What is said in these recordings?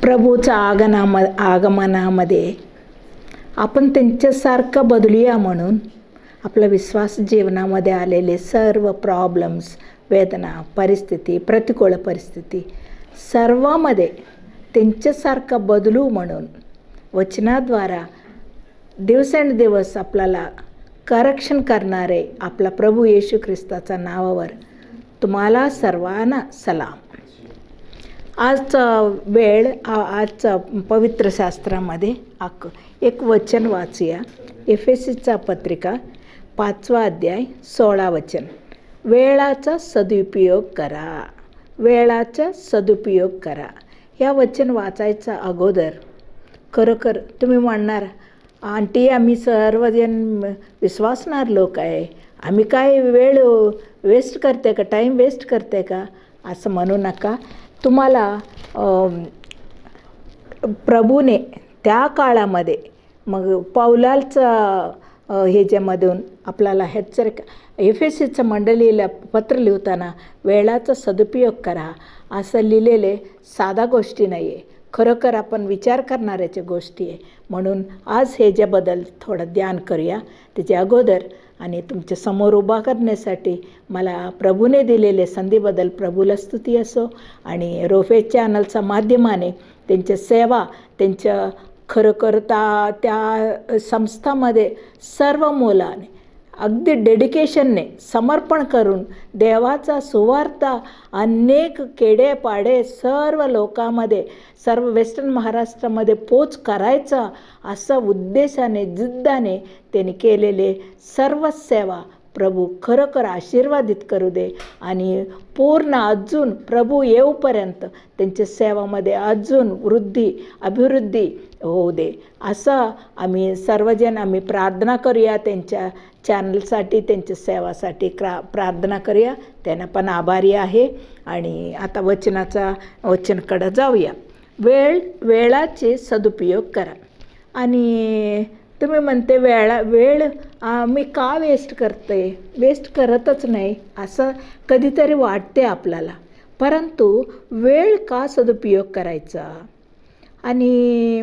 प्रभूच्या आगमनामध्ये आपण त्यांच्यासारखं बदलूया म्हणून आपला विश्वास जीवनामध्ये आलेले सर्व प्रॉब्लेम्स, वेदना, परिस्थिती, प्रतिकूल परिस्थिती सर्वामध्ये त्यांच्यासारखं बदलू म्हणून वचनाद्वारा दिवसेंदिवस आपल्याला करेक्शन करणारे आपला प्रभू येशू ख्रिस्ताच्या नावावर तुम्हाला सर्वांना सलाम. आजचा वेळ आजचा पवित्र शास्त्रामध्ये एक वचन वाचूया. एफेसीचा पत्रिका 5 अध्याय 16 वचन. वेळाचा सदुपयोग करा, वेळाचा सदुपयोग करा. या वचन वाचायचा अगोदर खरोखर तुम्ही म्हणणार, आंटी आम्ही सर्वजण विश्वासणार लोक आहे, आम्ही काय वेळ वेस्ट करते का, टाईम वेस्ट करते का, असं म्हणू नका. तुम्हाला प्रभूने त्या काळामध्ये मग पौलाचं ह्याच्यामधून आपल्याला एफेसीच्या मंडळीला पत्र लिहिताना वेळाचा सदुपयोग करा असं लिहिलेले साधा गोष्टी नाही आहे, खरोखर आपण विचार करणाऱ्याच्या गोष्टी आहे. म्हणून आज ह्याच्याबद्दल थोडं ध्यान करूया. त्याच्या अगोदर आणि तुमच्या समोर उभा करण्यासाठी मला प्रभूने दिलेले संधीबद्दल प्रभूला स्तुती असो. आणि रोफे चॅनलच्या माध्यमाने त्यांच्या सेवा, त्यांच्या खरोखर त्या संस्थामध्ये सर्व मुलाने अगदी डेडिकेशनने समर्पण करून देवाचा सुवार्थ अनेक खेडेपाडे सर्व लोकांमध्ये, सर्व वेस्टर्न महाराष्ट्रामध्ये पोच करायचा असं उद्देशाने, जिद्दाने त्यांनी केलेले सर्व सेवा प्रभू खरोखर आशीर्वादित करू दे. आणि पूर्ण अजून प्रभू येऊपर्यंत त्यांच्या सेवामध्ये अजून वृद्धी, अभिवृद्धी होऊ दे असं आम्ही सर्वजण प्रार्थना करूया. त्यांच्या चॅनलसाठी, त्यांच्या सेवासाठी प्रार्थना करूया. त्यांना पण आभारी आहे. आणि आता वचनाकडं जाऊया. वेळाचे सदुपयोग करा. आणि तुम्ही म्हणते वेळ मी का वेस्ट करते, वेस्ट करतच नाही असं कधीतरी वाटते आपल्याला. परंतु वेळ का सदुपयोग करायचा. आणि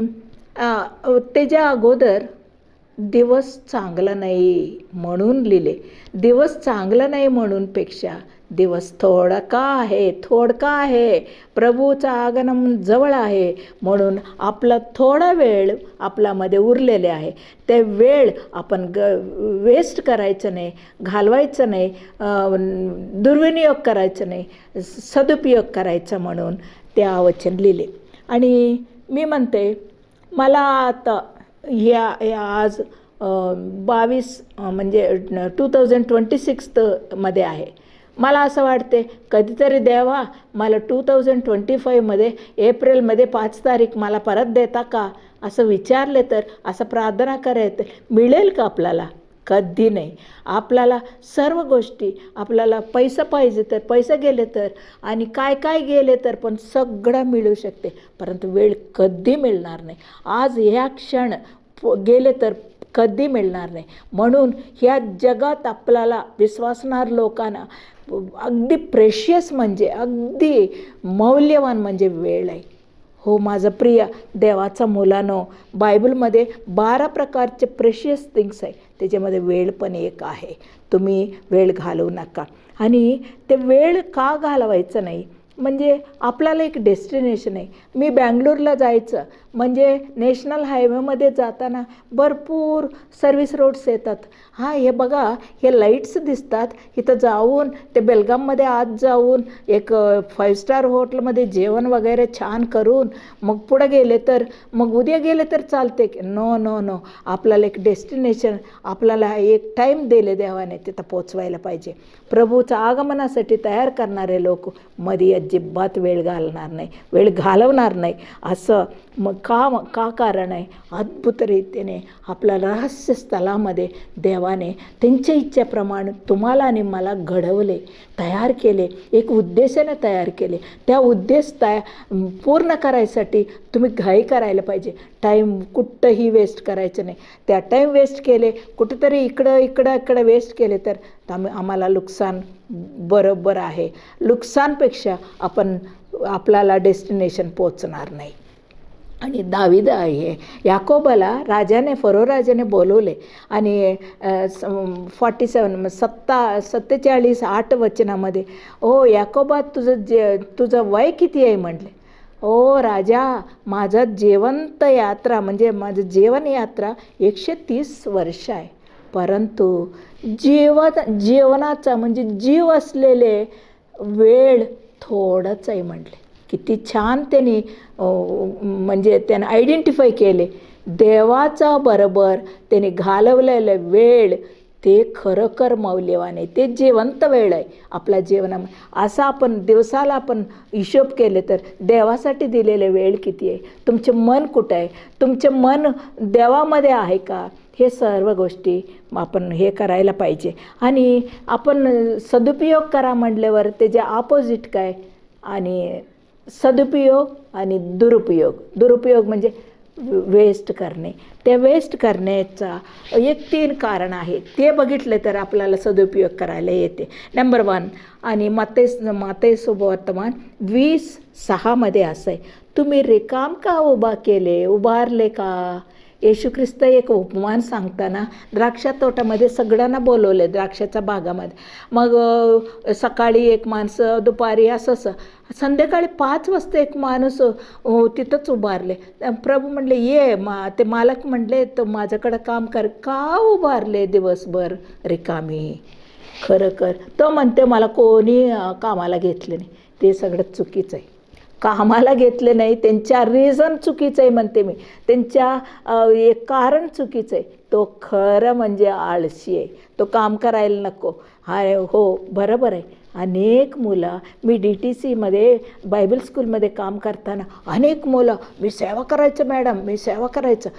त्याच्या अगोदर दिवस चांगला नाही म्हणून लिहिले. दिवस चांगला नाही म्हणूनपेक्षा दिवस थोडका आहे. प्रभूचं आगमन जवळ आहे म्हणून आपला थोडा वेळ आपल्यामध्ये उरलेले आहे. ते वेळ आपण वेस्ट करायचं नाही, घालवायचं नाही, दुर्विनियोग करायचं नाही, सदुपयोग करायचा म्हणून ते वचन लिहिले. आणि मी म्हणते मला आता आज 22 म्हणजे 2026 मध्ये आहे. मला असं वाटते कधीतरी देवा मला 2025 एप्रिलमध्ये 5 तारीख मला परत देता का असं विचारले तर, असं प्रार्थना करायचं मिळेल का आपल्याला? कधी नाही. आपल्याला सर्व गोष्टी, आपल्याला पैसा पाहिजे तर पैसे गेले तर, आणि काय गेले तर, पण सगळं मिळू शकते, परंतु वेळ कधी मिळणार नाही. आज ह्या क्षण गेले तर कधी मिळणार नाही. म्हणून ह्या जगात आपल्याला विश्वासणार लोकांना अगदी प्रेशियस म्हणजे अगदी मौल्यवान म्हणजे वेळ आहे. हो माझं प्रिय देवाचा मुलांनो, बायबलमध्ये 12 प्रकारचे प्रेशियस थिंग्स आहे, त्याच्यामध्ये वेळ पण एक आहे. तुम्ही वेळ घालवू नका. आणि ते वेळ का घालवायचं नाही म्हणजे आपल्याला एक डेस्टिनेशन आहे. मी बँगलोरला जायचं म्हणजे नॅशनल हायवेमध्ये जाताना भरपूर सर्व्हिस रोड्स येतात. हे बघा, हे लाईट्स दिसतात. इथं जाऊन ते बेलगाममध्ये आत जाऊन एक 5 स्टार हॉटेलमध्ये जेवण वगैरे छान करून मग पुढे गेले तर, मग उद्या गेले तर चालते की नो. आपल्याला एक डेस्टिनेशन, आपल्याला एक टाईम दिले देवाने, तिथं पोचवायला पाहिजे. प्रभूच्या आगमनासाठी तयार करणारे लोक मध्ये अजिबात वेळ घालवणार नाही. असं मग का कारण आहे, अद्भुत रीतीने आपल्या रहस्य स्थलामध्ये देवाने त्यांच्या इच्छेप्रमाणे तुम्हाला आणि मला घडवले, तयार केले, एक उद्देशाने तयार केले. त्या उद्देश पूर्ण करायसाठी तुम्ही घाई करायला पाहिजे. टाईम कुठंही वेस्ट करायचं नाही. त्या टाईम वेस्ट केले, कुठेतरी इकडं वेस्ट केले तर आम्हाला नुकसान बरोबर आहे. नुकसानपेक्षा आपल्याला डेस्टिनेशन पोचणार नाही. आणि दावीद आहे याकोबाला राजाने फरो राजाने बोलवले आणि 47:8 ओ याकोबा तुझं वय किती आहे म्हटले. ओ राजा, माझा जेवंत यात्रा म्हणजे माझं जीवन यात्रा 130 वर्ष आहे, परंतु जीवनाचा म्हणजे जीव असलेले वेळ थोडंच आहे म्हटले. किती छान त्यांनी म्हणजे त्यानं आयडेंटिफाय केले. देवाचा बरोबर त्याने घालवलेलं वेळ ते खरोखर मौल्यवान आहे, ते जिवंत वेळ आहे आपल्या जीवनामध्ये. असा आपण दिवसाला आपण हिशोब केले तर देवासाठी दिलेले वेळ किती आहे, तुमचे मन कुठं आहे, तुमचे मन देवामध्ये आहे का, हे सर्व गोष्टी आपण हे करायला पाहिजे. आणि आपण सदुपयोग करा म्हटल्यावर त्याचे ऑपोजिट काय, आणि सदुपयोग आणि दुरुपयोग म्हणजे वेस्ट करणे. त्या वेस्ट करण्याचा 3 कारण आहे, ते बघितले तर आपल्याला सदुपयोग करायला येते. नंबर 1 आणि मत्तई सुवर्तमान 20:6 असं आहे, तुम्ही रिकाम का उभारले का. येशू ख्रिस्त एक उपमान सांगताना द्राक्षा तोटामध्ये सगळ्यांना बोलवले, द्राक्षाच्या बागामध्ये. मग सकाळी एक माणसं, दुपारी असं संध्याकाळी 5 वाजता एक माणूस तिथंच उभारले. प्रभू म्हणले ये, ते मालक म्हणले तर माझ्याकडं काम कर, का उभारले दिवसभर रिकामी. खरं तो म्हणते मला कोणी कामाला घेतले नाही. ते सगळं चुकीचं आहे, कामाला घेतले नाही त्यांच्या रिझन चुकीचं आहे म्हणते मी, त्यांच्या एक कारण चुकीचं आहे. तो खरं म्हणजे आळशी आहे, तो काम करायला नको. हो बरोबर आहे. अनेक मुलं, मी DTCमध्ये बायबल स्कूलमध्ये काम करताना अनेक मुलं, मी सेवा करायचं मॅडम, मी सेवा करायचं.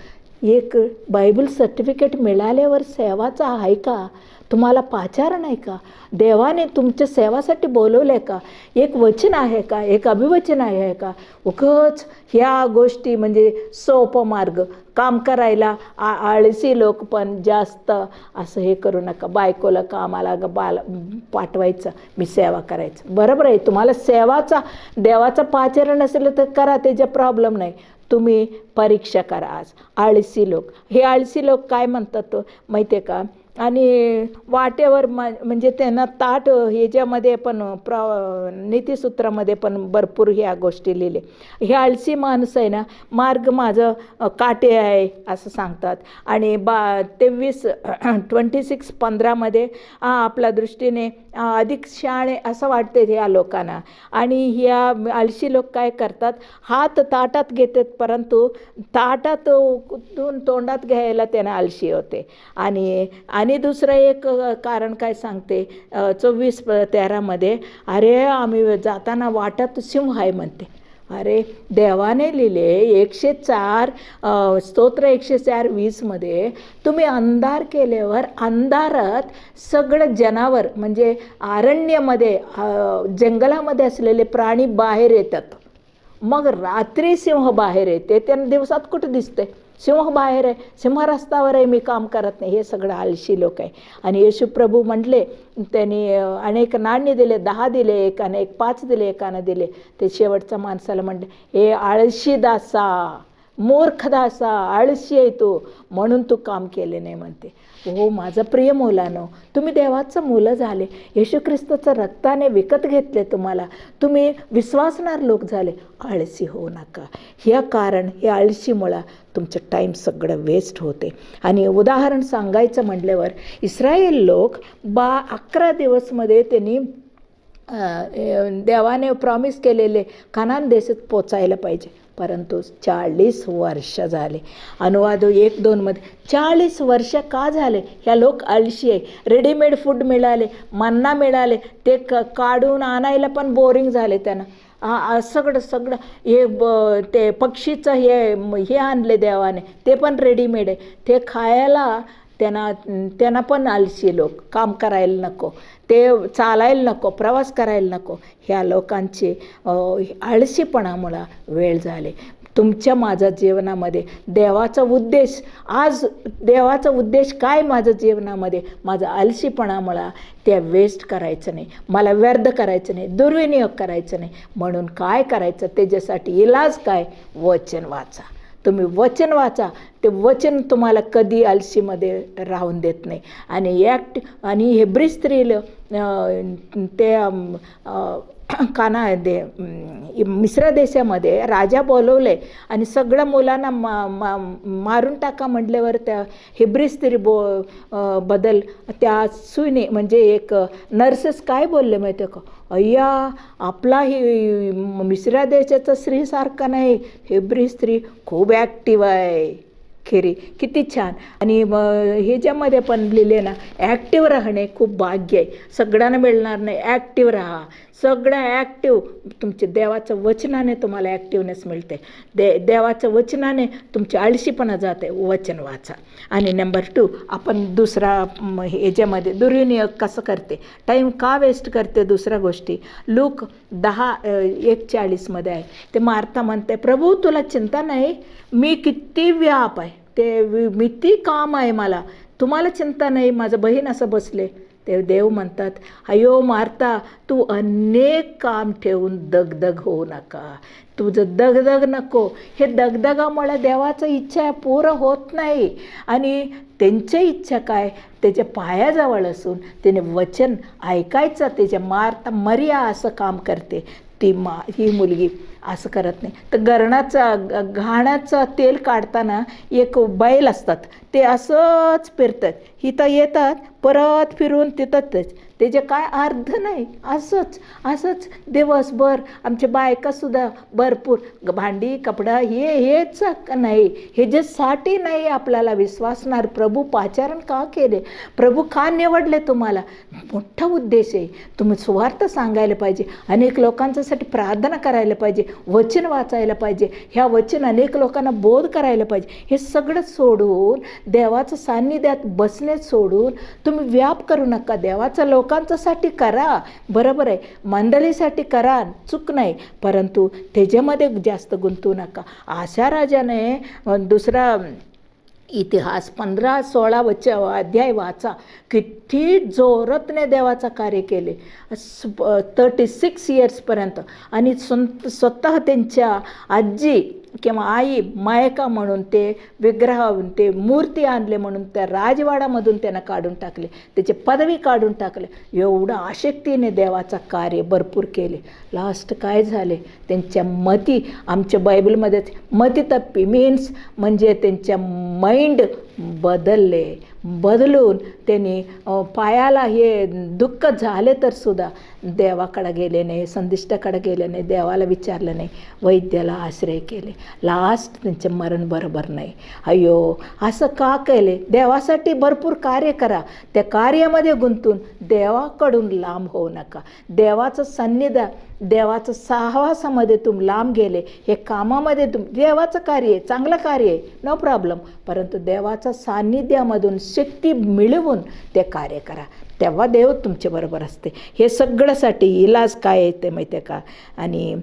एक बायबल सर्टिफिकेट मिळाल्यावर सेवाचा आहे का, तुम्हाला पाचारण आहे का, देवाने तुमच्या सेवासाठी बोलवलं आहे का, एक वचन आहे का, एक अभिवचन आहे का. उगाच ह्या गोष्टी म्हणजे सोपं मार्ग काम करायला आळसी लोक पण जास्त असं हे करू नका. बायकोला कामाला पाठवायचं, मी सेवा करायचं. बरोबर आहे, तुम्हाला सेवाचा देवाचा पाचारण असेल तर करा, त्याचा प्रॉब्लेम नाही. तुम्ही परीक्षा करा. आज आळसी लोक काय म्हणतात माहिती आहे का, आणि वाटेवर म्हणजे त्यांना ताट ह्याच्यामध्ये पण नीतिसूत्रामध्ये पण भरपूर ह्या गोष्टी लिहिले. हे आळसी माणूस आहे ना, मार्ग माझं काटे आहे असं सांगतात. आणि 26:15 आपल्या दृष्टीने अधिक शहाणे असं वाटते ह्या लोकांना. आणि ह्या आळशी लोक काय करतात, हात ताटात घेतात परंतु ताटात तोंडात घ्यायला त्यांना आळशी होते. आणि दुसरं एक कारण काय सांगते 24:13 अरे आम्ही जाताना वाटात सिंह आहे म्हणते. अरे देवाने लिहिले 104 स्तोत्र 104:20 तुम्ही अंधार केल्यावर अंधारात सगळं जनावर म्हणजे अरण्यामध्ये जंगलामध्ये असलेले प्राणी बाहेर येतात. मग रात्री सिंह बाहेर येते, त्यांना दिवसात कुठं दिसते, सिंह बाहेर आहे, सिंह रस्त्यावर आहे, मी काम करत नाही. हे सगळं आळशी लोक आहे. आणि येशू प्रभू म्हटले, त्यांनी अनेक नाणी दिले, 10 दिले एकाने, 5 दिले एकानं दिले. ते शेवटच्या माणसाला म्हटले, हे आळशी दासा, मूर्ख दासा, आळशी आहे तू, म्हणून तू काम केले नाही म्हणते. हो माझं प्रिय मुलांनो, तुम्ही देवाचं मुलं झाले, येशू ख्रिस्ताचं रक्ताने विकत घेतले तुम्हाला, तुम्ही विश्वासणार लोक झाले. आळशी होऊ नका. ह्या कारण हे आळशीमुळं तुमचं टाईम सगळं वेस्ट होते. आणि उदाहरण सांगायचं म्हटल्यावर इस्रायल लोक 11 दिवसमध्ये त्यांनी देवाने प्रॉमिस केलेले कानान देशात पोचायला पाहिजे, परंतु 40 वर्ष झाले. अनुवाद 1-2 40 वर्ष का झाले. ह्या लोक आळशी आहे. रेडीमेड फूड मिळाले, मन्ना मिळाले, ते काढून आणायला पण बोरिंग झाले त्यांना. सगळं हे ते पक्षीचं हे आणले देवाने, ते पण रेडीमेड आहे, ते खायला त्यांना पण आळशी लोक. काम करायला नको, ते चालायला नको, प्रवास करायला नको. ह्या लोकांचे आळशीपणामुळं वेळ झाले. तुमच्या माझ्या जीवनामध्ये देवाचा उद्देश, आज देवाचा उद्देश काय माझ्या जीवनामध्ये, माझा आलशीपणामुळं त्या वेस्ट करायचं नाही, मला व्यर्थ करायचं नाही, दुर्विनियोग करायचं नाही. म्हणून काय करायचं, त्याच्यासाठी इलाज काय, वचन वाचा. तुम्ही वचन वाचा, ते वचन तुम्हाला कधी आलसीमध्ये राहून देत नाही. आणि हेब्री स्त्रीला ते मिस्र देशामध्ये राजा बोलवले आणि सगळ्या मुलांना मारून टाका म्हटल्यावर त्या हेब्री स्त्री बदल त्या सुईने म्हणजे एक नर्सेस काय बोलले माहिती का, अय्या आपला ही मिस्र देशाचा स्त्रीसारखा नाही, हेब्री स्त्री खूप ॲक्टिव्ह आहे. खरी किती छान. आणि ह्याच्यामध्ये पण लिहिले ना, ॲक्टिव्ह राहणे खूप भाग्य आहे, सगळ्यांना मिळणार नाही. ॲक्टिव्ह राहा, सगळं ॲक्टिव्ह. तुमच्या देवाच्या वचनाने तुम्हाला ॲक्टिव्हनेस मिळते, देवाच्या वचनाने तुमची आळशीपणा जाते. वचन वाचा. आणि नंबर 2, आपण दुसरा ह्याच्यामध्ये दुर्विनियोग कसं करते, टाईम का वेस्ट करते, दुसऱ्या गोष्टी. लूक 10:41 आहे. ते मार्था म्हणते, प्रभू तुला चिंता नाही, मी किती व्याप आहे, ते किती काम आहे मला, तुम्हाला चिंता नाही, माझं बहीण असं बसले. ते देव म्हणतात, अयो मार्था, तू अनेक काम ठेवून दगदग होऊ नका, तुझं दगदग नको. हे दगदगामुळे देवाचं इच्छा पूर्ण होत नाही. आणि त्यांची इच्छा काय, त्याच्या पायाजवळ असून त्याने वचन ऐकायचं. त्याच्या मार्था मरिया असं काम करते, ही मुलगी असं करत नाही. तर घाण्याचं तेल काढताना एक बैल असतात, ते असंच फिरतात, इथं येतात परत फिरून तिथंच, त्याचे काय अर्थ नाही. असंच दिवसभर आमच्या बायकासुद्धा भरपूर भांडी कपडा हेच नाही, ह्याच्यासाठी नाही आपल्याला विश्वासणार. प्रभू पाचारण का केले, प्रभू का निवडले तुम्हाला, मोठा उद्देश आहे. तुम्ही सुवार्थ सांगायला पाहिजे, अनेक लोकांच्यासाठी प्रार्थना करायला पाहिजे, वचन वाचायला पाहिजे, ह्या वचन अनेक लोकांना बोध करायला पाहिजे. हे सगळं सोडून देवाचं सान्निध्यात बसणे सोडून तुम्ही व्याप करू नका. देवाचं लोकांच्यासाठी करा, बरोबर आहे, मंडळीसाठी करा, चूक नाही, परंतु त्याच्यामध्ये जास्त गुंतू नका. आशा राजाने दुसरा इतिहास 15-16 अध्याय वाचा, किती जोरातने देवाचा कार्य केले 36 इयर्सपर्यंत. आणि स्वतः त्यांच्या आजी किंवा आई मायका म्हणून ते विग्रह, ते मूर्ती आणले म्हणून त्या राजवाडामधून त्यांना काढून टाकले, त्याची पदवी काढून टाकले. एवढं आसक्तीने देवाचा कार्य भरपूर केले. लास्ट काय झाले, त्यांच्या मती, आमच्या बायबलमध्येच मती तप्पी मीन्स म्हणजे त्यांच्या माइंड बदलून त्यांनी पायाला हे दुःख झाले तर सुद्धा देवाकडे गेले नाही, संदिष्टाकडे गेले नाही, देवाला विचारलं नाही, वैद्याला आश्रय केले. लास्ट त्यांचे मरण बरोबर नाही. अय्यो असं का केले. देवासाठी भरपूर कार्य करा, त्या कार्यामध्ये गुंतून देवाकडून लांब होऊ नका. देवाचं सान्निध्य, देवाचं सहवासामध्ये तुम्ही लांब गेले, हे कामामध्ये देवाचं कार्य आहे, चांगलं कार्य आहे, नो प्रॉब्लेम, परंतु देवाच्या सान्निध्यामधून शक्ती मिळवून ते कार्य करा, तेव्हा देव तुमच्याबरोबर असते. हे सगळ्यासाठी इलाज काय आहे ते माहिती आहे का. आणि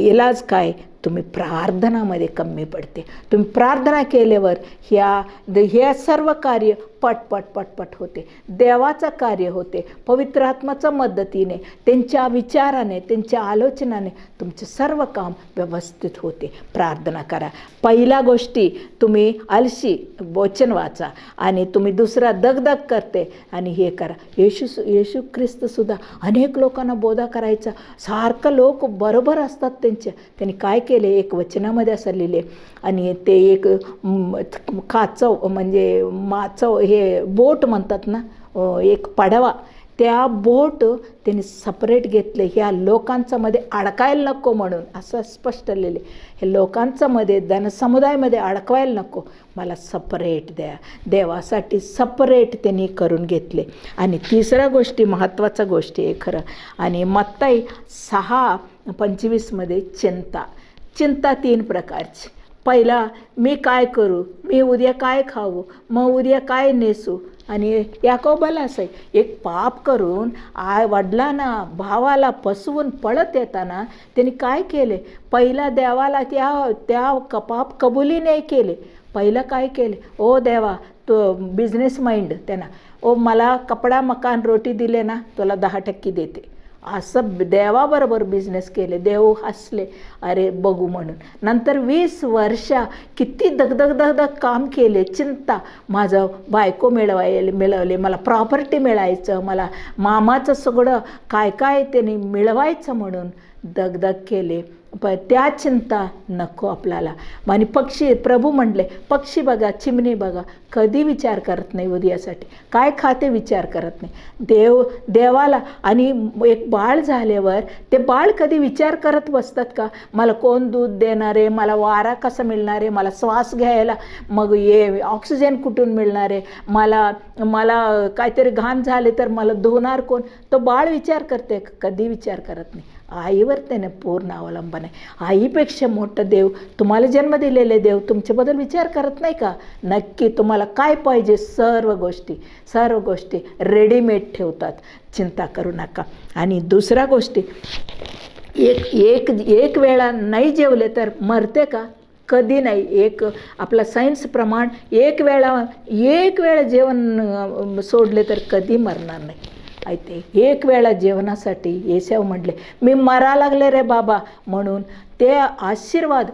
इलाज काय, तुम्ही प्रार्थनामध्ये कमी पडते. तुम्ही प्रार्थना केल्यावर ह्या सर्व कार्य पटपट होते, देवाचं कार्य होते. पवित्र आत्म्याच्या मदतीने, त्यांच्या विचाराने, त्यांच्या आलोचनाने तुमचे सर्व काम व्यवस्थित होते. प्रार्थना करा. पहिल्या गोष्टी, तुम्ही आलशी, वचन वाचा. आणि तुम्ही दुसरा दगदग करते आणि हे करा. येशू ख्रिस्तसुद्धा अनेक लोकांना बोधा करायचा, सारखं लोक बरोबर असतात त्यांनी काय केले, एक वचनामध्ये असं लिहिले. आणि ते एक काचव म्हणजे माचव, हे बोट म्हणतात ना, एक पडवा, त्या बोट त्यांनी सपरेट घेतले, ह्या लोकांच्यामध्ये अडकायला नको म्हणून, असं स्पष्ट लिहिले. हे लोकांच्यामध्ये जनसमुदायामध्ये अडकवायला नको, मला सपरेट द्या. देवासाठी सपरेट त्यांनी करून घेतले. आणि तिसऱ्या गोष्टी, महत्त्वाच्या गोष्टी आहे खरं. आणि मत्ताई 6:25 चिंता 3 प्रकारची. पहिला मी काय करू, मी उद्या काय खाऊ, मग उद्या काय नेसू. आणि याकोबाला असं आहे, एक पाप करून वडिलांना भावाला फसवून पळत येताना त्यांनी काय केले, पहिला देवाला त्या पाप कबुली नाही केले. पहिलं काय केले, ओ देवा तो बिझनेस माइंड त्यांना, ओ मला कपडा मकान रोटी दिले ना तुला 10% देते, असं देवाबरोबर बिझनेस केले. देव हसले, अरे बघू म्हणून. नंतर 20 वर्ष किती दगदग काम केले, चिंता, माझं बायको मिळवले, मला प्रॉपर्टी मिळायचं, मला मामाचं सगळं काय काय त्यांनी मिळवायचं म्हणून दगदग केले. पण त्या चिंता नको आपल्याला. आणि पक्षी, प्रभू म्हटले पक्षी बघा, चिमणी बघा, कधी विचार करत नाही उद्यासाठी काय खाते, विचार करत नाही. देवाला. आणि एक बाळ झाल्यावर ते बाळ कधी विचार करत बसतात का, मला कोण दूध देणार आहे, मला वारा कसा मिळणार आहे, मला श्वास घ्यायला मग ऑक्सिजन कुठून मिळणार आहे, मला काहीतरी घाण झाले तर मला धुणार कोण. तो बाळ विचार करते, कधी विचार करत नाही. आईवर त्याने पूर्ण अवलंबन आहे. आईपेक्षा मोठं देव, तुम्हाला जन्म दिलेले देव तुमच्याबद्दल विचार करत नाही का. नक्की तुम्हाला काय पाहिजे सर्व गोष्टी रेडीमेड ठेवतात, चिंता करू नका. आणि दुसऱ्या गोष्टी, एक वेळा नाही जेवले तर मरते का, कधी नाही. आपला सायन्स प्रमाण एक वेळा जेवण सोडले तर कधी मरणार नाही. ते एक वेळा जेवणासाठी येशव म्हटले, मी मरा लागले रे बाबा म्हणून. ते आशीर्वाद,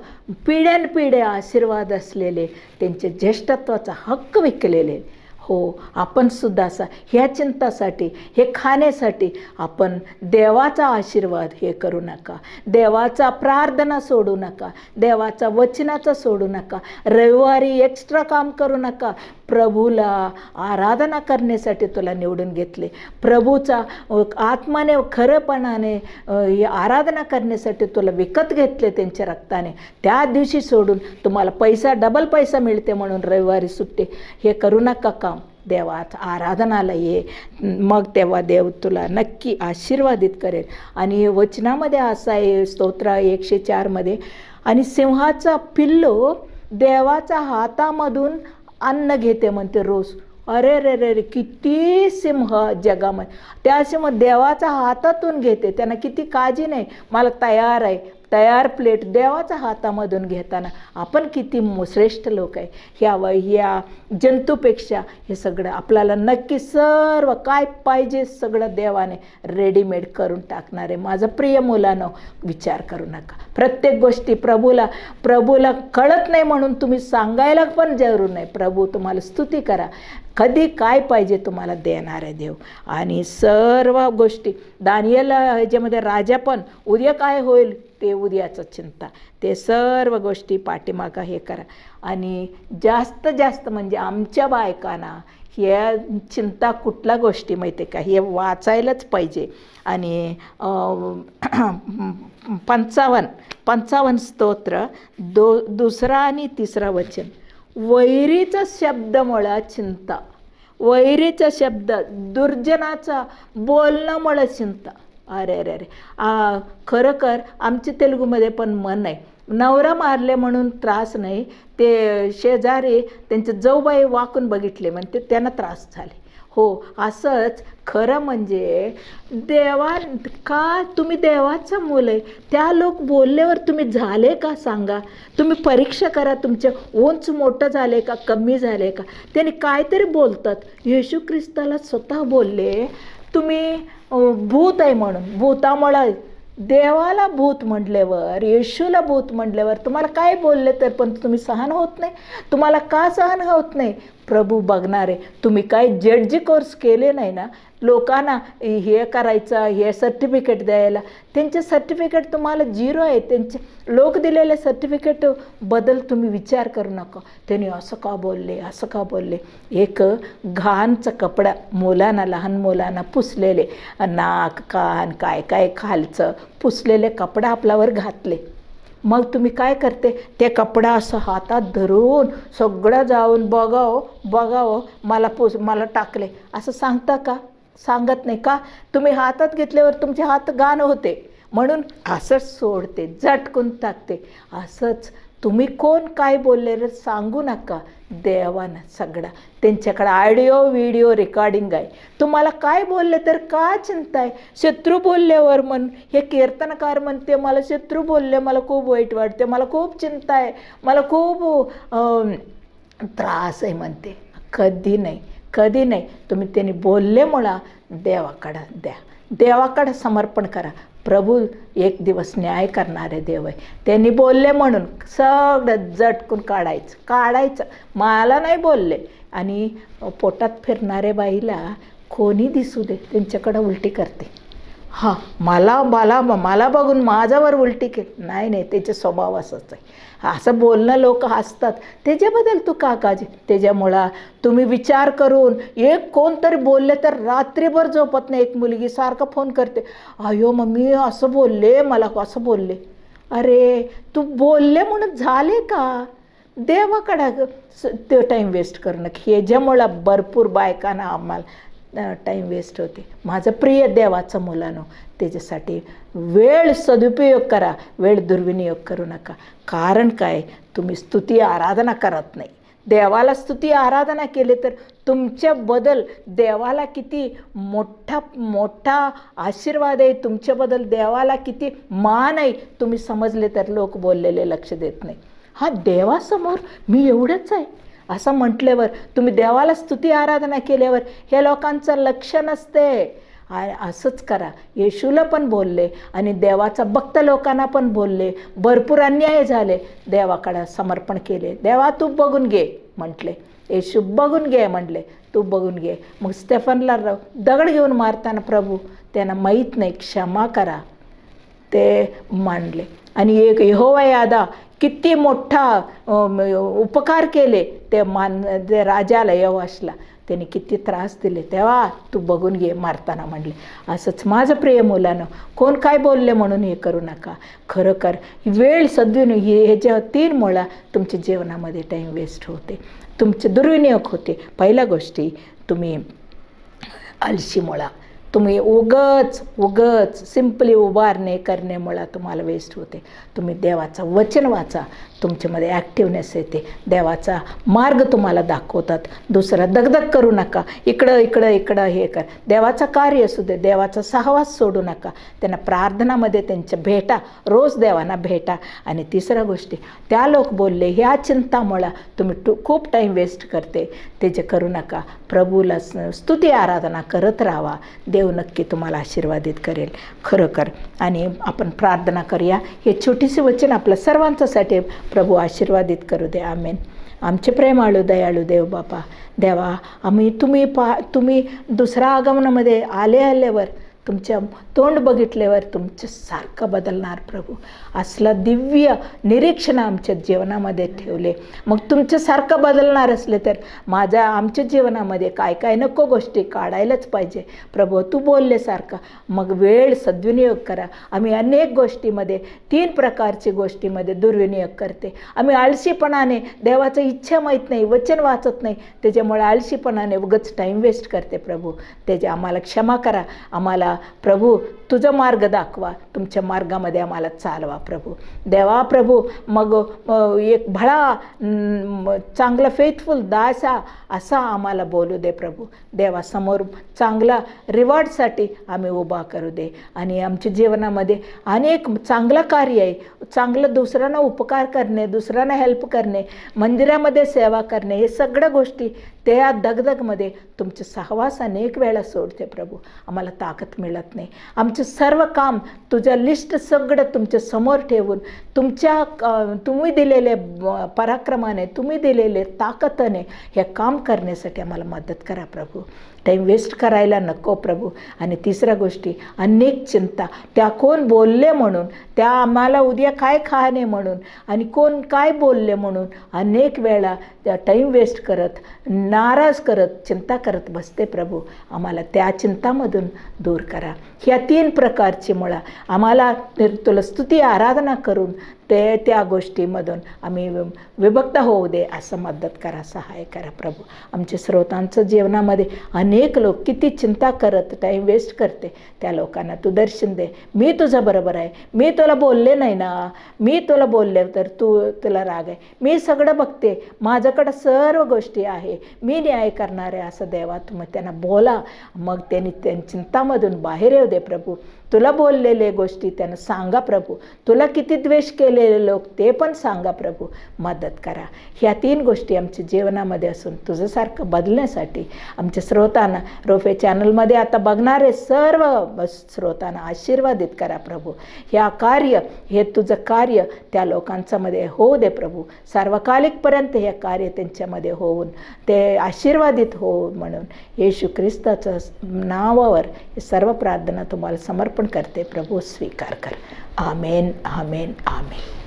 पिढ्यानपिढ्या आशीर्वाद असलेले, त्यांचे ज्येष्ठत्वाचा हक्क विकलेले. हो, आपण सुद्धा असा ह्या चिंतासाठी, हे खाण्यासाठी आपण देवाचा आशीर्वाद हे करू नका, देवाचा प्रार्थना सोडू नका, देवाचा वचनाचा सोडू नका, रविवारी एक्स्ट्रा काम करू नका. प्रभूला आराधना करण्यासाठी तुला निवडून घेतले, प्रभूचा आत्माने खरंपणाने आराधना करण्यासाठी तुला विकत घेतले त्यांच्या रक्ताने. त्या दिवशी सोडून तुम्हाला डबल पैसा मिळते म्हणून रविवारी सुट्टी, हे करू नका काम. देवात आराधनाला ये, मग तेव्हा देव तुला नक्की आशीर्वादित करेल. आणि वचनामध्ये असा आहे, स्तोत्र 104 आणि सिंहाचा पिल्लो देवाच्या हातामधून अन्न घेते म्हणते रोज. अरे रे रे रे, किती सिंह जगामध्ये, त्या सिंह देवाच्या हातातून घेते, त्यांना किती काळजी नाही, मला तयार आहे, तयार प्लेट देवाच्या हातामधून घेताना आपण किती श्रेष्ठ लोक आहे. ह्या जंतूपेक्षा हे सगळं आपल्याला नक्की सर्व काय पाहिजे सगळं देवाने रेडीमेड करून टाकणार आहे. माझं प्रिय मुलांनो, विचार करू नका. प्रत्येक गोष्टी प्रभूला कळत नाही म्हणून तुम्ही सांगायला पण जरूर नाही. प्रभू तुम्हाला स्तुती करा, कधी काय पाहिजे तुम्हाला देणार आहे देव. आणि सर्व गोष्टी दानिएल ह्याच्यामध्ये राजा पण उद्या काय होईल ते उद्याचं चिंता, ते सर्व गोष्टी पाठीमागं हे करा. आणि जास्त म्हणजे आमच्या बायकांना ह्या चिंता कुठल्या गोष्टी माहिती आहे का, हे वाचायलाच पाहिजे. आणि 55 स्तोत्र 2 आणि 3 वचन, वैरीचा शब्दमुळं चिंता, वैरीचा शब्द, दुर्जनाचा बोलण्यामुळं चिंता. अरे रे रे, खरं आमच्या तेलुगूमध्ये पण म्हण आहे, नवरा मारले म्हणून त्रास नाही, ते शेजारी त्यांचे जाऊबाई वाकून बघितले म्हणते त्यांना त्रास झाले. हो, असंच खरं म्हणजे का तुम्ही देवाचं मूल आहे, त्या लोक बोलल्यावर तुम्ही झाले का सांगा. तुम्ही परीक्षा करा, तुमचे उंच मोठं झाले का कमी झाले का. त्यांनी काहीतरी बोलतात. येशू ख्रिस्ताला स्वतः बोलले तुम्ही भूत आहे म्हणून, भूतामुळं देवाला भूत म्हटल्यावर, येशूला भूत म्हटल्यावर तुम्हाला काय बोलले तर पण तुम्ही सहन होत नाही. तुम्हाला का सहन होत नाही, प्रभू बघणार आहे. तुम्ही काय जड्जी कोर्स केले नाही ना, लोकांना हे करायचं, हे सर्टिफिकेट द्यायला, त्यांचे सर्टिफिकेट तुम्हाला 0 आहे. त्यांचे लोक दिलेले सर्टिफिकेट बद्दल तुम्ही विचार करू नका, त्यांनी असं का बोलले. एक घाणचं कपडा मुलांना, लहान मुलांना पुसलेले, नाक कान काय खालचं पुसलेले कपडा आपल्यावर घातले. मग तुम्ही काय करते, ते कपडा असं हातात धरून सगळं जाऊन बघावं मला टाकले असं सांगता का, सांगत नाही का. तुम्ही हातात घेतल्यावर तुमचे हात घाण होते म्हणून असंच सोडते, झटकून टाकते. असंच तुम्ही कोण काय बोलले रे सांगू नका. देवानं सगळा त्यांच्याकडे ऑडिओ व्हिडिओ रेकॉर्डिंग आहे. तुम्हाला काय बोलले तर का चिंता आहे. शत्रू बोलल्यावर हे कीर्तनकार म्हणते मला शत्रू बोलले, मला खूप वाईट वाटते, मला खूप चिंता आहे, मला खूप त्रास आहे म्हणते. कधी नाही, कधी नाही. तुम्ही त्यांनी बोलले म्हणा, देवाकडं द्या, देवाकडं समर्पण करा. प्रभू एक दिवस न्याय करणारे देव आहे. त्यांनी बोलले म्हणून सगळं झटकून काढायचं. मला नाही बोलले. आणि पोटात फिरणारे बाईला कोणी दिसू दे त्यांच्याकडं उलटी करते. हां, मला बघून माझ्यावर उलटी केली. नाही, त्याचे स्वभाव असंच आहे. असं बोलणं लोक हसतात. त्याच्याबद्दल तू का काळजी. त्याच्यामुळं तुम्ही विचार करून एक कोणतरी बोलले तर रात्रीभर झोपत नाही. एक मुलगी सारखं फोन करते, अयो मम्मी असं बोलले, मला असं बोलले. अरे तू बोलले म्हणून झाले का. देवाकडं ते टाईम वेस्ट करणं, ह्याच्यामुळं भरपूर बायकांना आम्हाला टाईम वेस्ट होते. माझं प्रिय देवाचं मुलांनो, त्याच्यासाठी वेळ सदुपयोग करा, वेळ दुर्विनियोग करू नका. कारण काय, तुम्ही स्तुती आराधना करत नाही. देवाला स्तुती आराधना केली तर तुमच्याबद्दल देवाला किती मोठा आशीर्वाद आहे, तुमच्याबद्दल देवाला किती मान आहे तुम्ही समजले तर लोक बोललेले लक्ष देत नाही. हा, देवासमोर मी एवढंच आहे असं म्हटल्यावर, तुम्ही देवाला स्तुती आराधना केल्यावर हे लोकांचं लक्ष नसते. असंच करा. येशूला पण बोलले आणि देवाचा भक्त लोकांना पण बोलले. भरपूर अन्याय झाले, देवाकडं समर्पण केले. देवा तू बघून घे म्हटले. येशू बघून घे म्हटले, तू बघून घे. मग स्टेफनला दगड घेऊन मारताना प्रभू त्यांना माहीत नाही, क्षमा करा ते मानले. आणि एक यहोवा यादा किती मोठा उपकार केले ते राजाला, यहोवाशला त्यांनी किती त्रास दिले, तेव्हा तू बघून घे मारताना म्हणले. असंच माझं प्रिय मुलानं, कोण काय बोलले म्हणून हे करू नका. खरोखर वेळ सद्विनियोग ह्याच्या 3 मुळा तुमच्या जीवनामध्ये टाईम वेस्ट होते, तुमचे दुर्विनियोग होते. पहिल्या गोष्टी, तुम्ही आळशी मुळा, तुम्ही उगच सिम्पली उभारणे करण्यामुळे तुम्हाला वेस्ट होते. तुम्ही देवाचं वचन वाचा, तुमच्यामध्ये ॲक्टिवनेस येते, देवाचा मार्ग तुम्हाला दाखवतात. दुसरा दगदग करू नका, इकडं हे कर. देवाचं कार्य असू दे, देवाचा सहवास सोडू नका. त्यांना प्रार्थनामध्ये त्यांच्या भेटा, रोज देवांना भेटा. आणि तिसऱ्या गोष्टी, त्या लोक बोलले ह्या चिंतामुळं तुम्ही खूप टाईम वेस्ट करते, त्याचे करू नका. प्रभूला स्तुती आराधना करत राहा, देव नक्की तुम्हाला आशीर्वादित करेल खरोखर. आणि आपण प्रार्थना करूया. हे छोटीसे वचन आपल्या सर्वांच्यासाठी प्रभू आशीर्वादित करू दे. आमेन. आमचे प्रेमाळू दयाळू देव बापा, देवा तुम्ही दुसऱ्या आगमनामध्ये आल्यावर तुमच्या तोंड बघितल्यावर तुमच्यासारखं बदलणार प्रभू. असलं दिव्य निरीक्षण आमच्या जीवनामध्ये ठेवले. मग तुमच्यासारखं बदलणार असले तर आमच्या जीवनामध्ये काय नको गोष्टी काढायलाच पाहिजे प्रभू. तू बोलल्यासारखं मग वेळ सद्विनियोग करा. आम्ही अनेक गोष्टीमध्ये 3 प्रकारची गोष्टीमध्ये दुर्विनियोग करते. आम्ही आळशीपणाने देवाचं इच्छा माहीत नाही, वचन वाचत नाही, त्याच्यामुळे आळशीपणाने उगाच टाईम वेस्ट करते प्रभू. त्याचे आम्हाला क्षमा करा. आम्हाला प्रभू तुझा मार्ग दाखवा, तुमच्या मार्गामध्ये आम्हाला चालवा प्रभू. देवा प्रभू, मग एक भळा चांगला फेथफुल दासा असा आम्हाला बोलू दे प्रभू. देवासमोर चांगला रिवॉर्डसाठी आम्ही उभा करू दे. आणि आमच्या जीवनामध्ये अनेक चांगलं कार्य आहे, चांगलं दुसऱ्यांना उपकार करणे, दुसऱ्यांना हेल्प करणे, मंदिरामध्ये सेवा करणे, हे सगळ्या गोष्टी त्या दगदगमध्ये तुमचे सहवास अनेक वेळा सोडते प्रभू. आम्हाला ताकद मिळत नाही. आमचे सर्व काम तुझ्या लिस्ट सगळं तुमच्या समोर ठेवून तुम्ही दिलेले पराक्रमाने, तुम्ही दिलेले ताकदने हे काम करण्यासाठी आम्हाला मदत करा प्रभू. टाईम वेस्ट करायला नको प्रभू. आणि तिसऱ्या गोष्टी, अनेक चिंता, त्या कोण बोलले म्हणून, त्या आम्हाला उद्या काय खाणे म्हणून, आणि कोण काय बोलले म्हणून अनेक वेळा त्या टाईम वेस्ट करत, नाराज करत, चिंता करत बसते प्रभू. आम्हाला त्या चिंतामधून दूर करा. ह्या 3 प्रकारची मुळा आम्हाला तुला स्तुती आराधना करून त्या गोष्टीमधून आम्ही विभक्त होऊ दे, असं मदत करा, सहाय करा प्रभू. आमच्या श्रोतांचं जीवनामध्ये अनेक लोक किती चिंता करत टाईम वेस्ट करते, त्या लोकांना तू दर्शन दे. मी तुझं बरोबर आहे, मी तुला बोलले नाही ना, मी तुला बोलले तर तुला राग आहे, मी सगळं बघते, माझ्याकडं सर्व गोष्टी आहे, मी न्याय करणार आहे, असं देवा तुम्ही त्यांना बोला. मग त्यांनी चिंतामधून बाहेर येऊ दे प्रभू. तुला बोललेले गोष्टी त्यांना सांगा प्रभू. तुला किती द्वेष केलेले लोक ते पण सांगा प्रभू. मदत करा. ह्या 3 गोष्टी आमच्या जीवनामध्ये असून तुझ्यासारखं बदलण्यासाठी आमच्या श्रोतांना, रोफे चॅनलमध्ये आता बघणारे सर्व श्रोतांना आशीर्वादित करा प्रभू. ह्या कार्य, हे तुझं कार्य त्या लोकांच्यामध्ये होऊ दे प्रभू. सार्वकालिकपर्यंत हे कार्य त्यांच्यामध्ये होऊन ते आशीर्वादित हो म्हणून येशू ख्रिस्ताच्या नावावर हे सर्व प्रार्थना तुम्हाला समर्पण करते प्रभू. स्वीकार कर. आमेन, आमेन, आमेन.